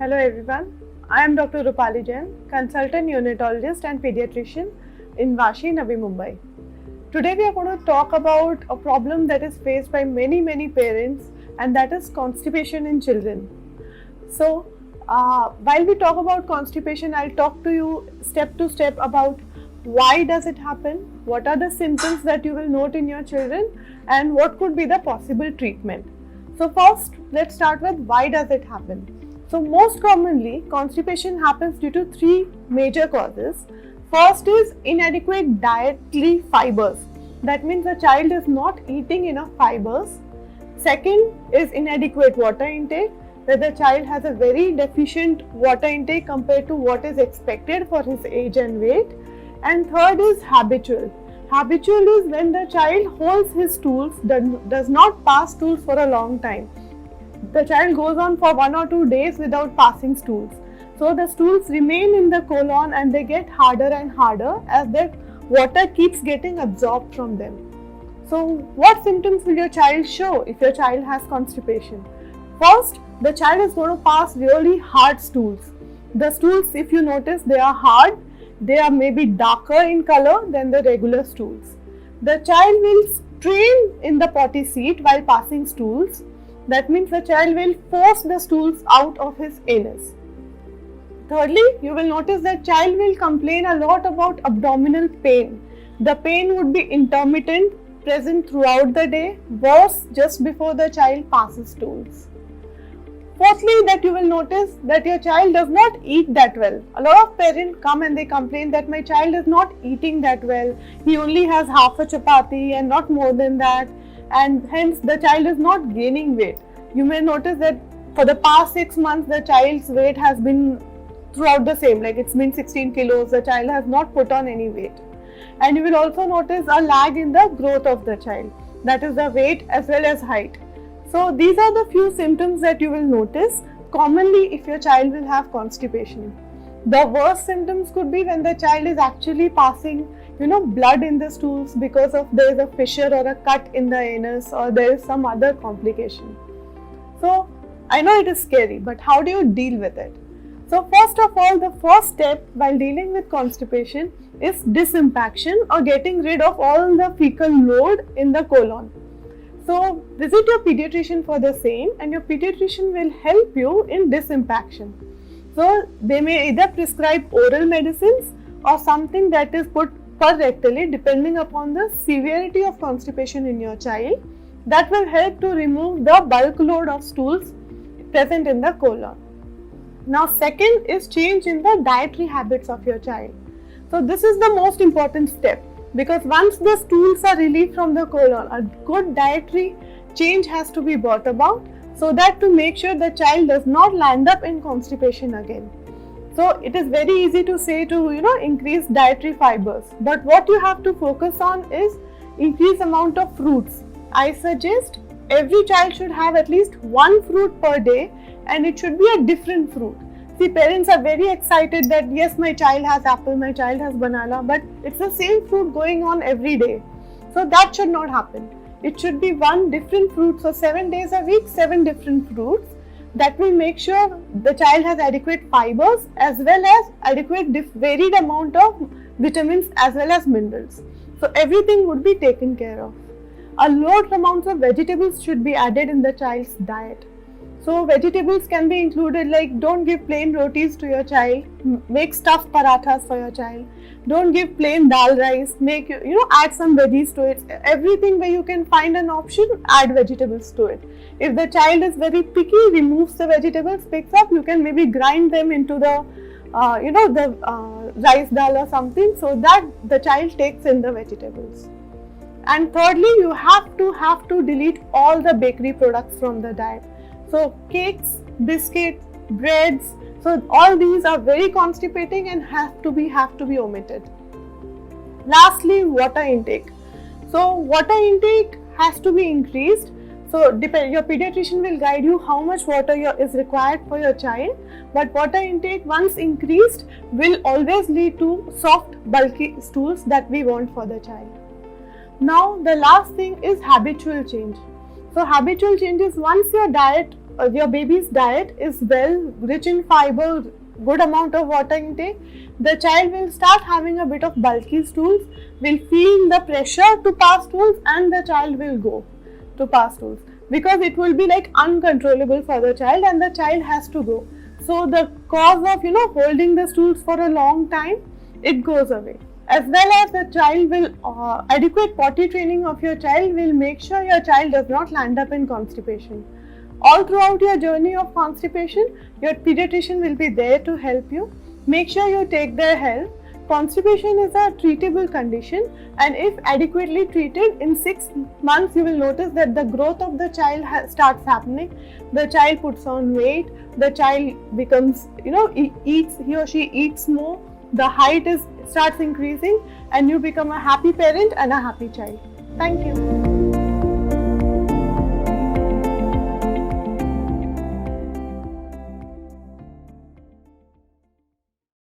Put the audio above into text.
Hello everyone, I am Dr. Rupali Jain, consultant neonatologist and pediatrician in Vashi, Navi Mumbai. Today we are going to talk about a problem that is faced by many parents, and that is constipation in children. So while we talk about constipation, I'll talk to you step to step about why does it happen, what are the symptoms that you will note in your children, and what could be the possible treatment. So first, let's start with why does it happen. So most commonly, constipation happens due to three major causes. First is inadequate dietary fibers. That means the child is not eating enough fibers. Second is inadequate water intake, where the child has a very deficient water intake compared to what is expected for his age and weight. And third is habitual. Habitual is when the child holds his stools, does not pass stools for a long time. The child goes on for 1 or 2 days without passing stools. So the stools remain in the colon and they get harder and harder as the water keeps getting absorbed from them. So what symptoms will your child show if your child has constipation? First, the child is going to pass really hard stools. The stools, if you notice, they are hard. They are maybe darker in color than the regular stools. The child will strain in the potty seat while passing stools. That means the child will force the stools out of his anus. Thirdly, you will notice that child will complain a lot about abdominal pain. The pain would be intermittent, present throughout the day, worse just before the child passes stools. Fourthly, that you will notice that your child does not eat that well. A lot of parents come and they complain that my child is not eating that well. He only has half a chapati and not more than that, and hence the child is not gaining weight. You may notice that for the past 6 months the child's weight has been throughout the same, like it's been 16 kilos, the child has not put on any weight. And you will also notice a lag in the growth of the child, that is the weight as well as height. So these are the few symptoms that you will notice commonly if your child will have constipation. The worst symptoms could be when the child is actually passing blood in the stools because of there is a fissure or a cut in the anus or there is some other complication. So I know it is scary, but how do you deal with it? So first of all, the first step while dealing with constipation is disimpaction or getting rid of all the fecal load in the colon. So visit your pediatrician for the same, and your pediatrician will help you in disimpaction. So they may either prescribe oral medicines or something that is put per rectally depending upon the severity of constipation in your child. That will help to remove the bulk load of stools present in the colon. Now second is change in the dietary habits of your child. So this is the most important step, because once the stools are relieved from the colon, a good dietary change has to be brought about so that to make sure the child does not land up in constipation again. So it is very easy to say to increase dietary fibers, but what you have to focus on is increase amount of fruits. I suggest every child should have at least one fruit per day, and it should be a different fruit. See, parents are very excited that yes, my child has apple, my child has banana, but it's the same fruit going on every day. So that should not happen. It should be one different fruit. So 7 days a week, 7 different fruits. That will make sure the child has adequate fibers as well as adequate varied amount of vitamins as well as minerals. So everything would be taken care of. A large amounts of vegetables should be added in the child's diet. So vegetables can be included, like don't give plain rotis to your child, make stuffed parathas for your child. Don't give plain dal rice, make add some veggies to it. Everything where you can find an option, add vegetables to it. If the child is very picky, removes the vegetables, picks up, you can maybe grind them into the rice dal or something, so that the child takes in the vegetables. And thirdly, you have to delete all the bakery products from the diet. So cakes, biscuits, breads, so all these are very constipating and have to be omitted. Lastly, water intake. So water intake has to be increased. So your pediatrician will guide you how much water is required for your child, but water intake once increased will always lead to soft, bulky stools that we want for the child. Now the last thing is habitual change. So habitual change is once your diet your baby's diet is well rich in fiber, good amount of water intake, the child will start having a bit of bulky stools, will feel the pressure to pass stools, and the child will go to pass stools, because it will be like uncontrollable for the child and the child has to go. So the cause of holding the stools for a long time, it goes away. As well as the child will adequate potty training of your child will make sure your child does not land up in constipation. All throughout your journey of constipation, your pediatrician will be there to help you. Make sure you take their help. Constipation is a treatable condition, and if adequately treated, in 6 months you will notice that the growth of the child starts happening. The child puts on weight, the child becomes, he or she eats more, the height starts increasing, and you become a happy parent and a happy child. Thank you.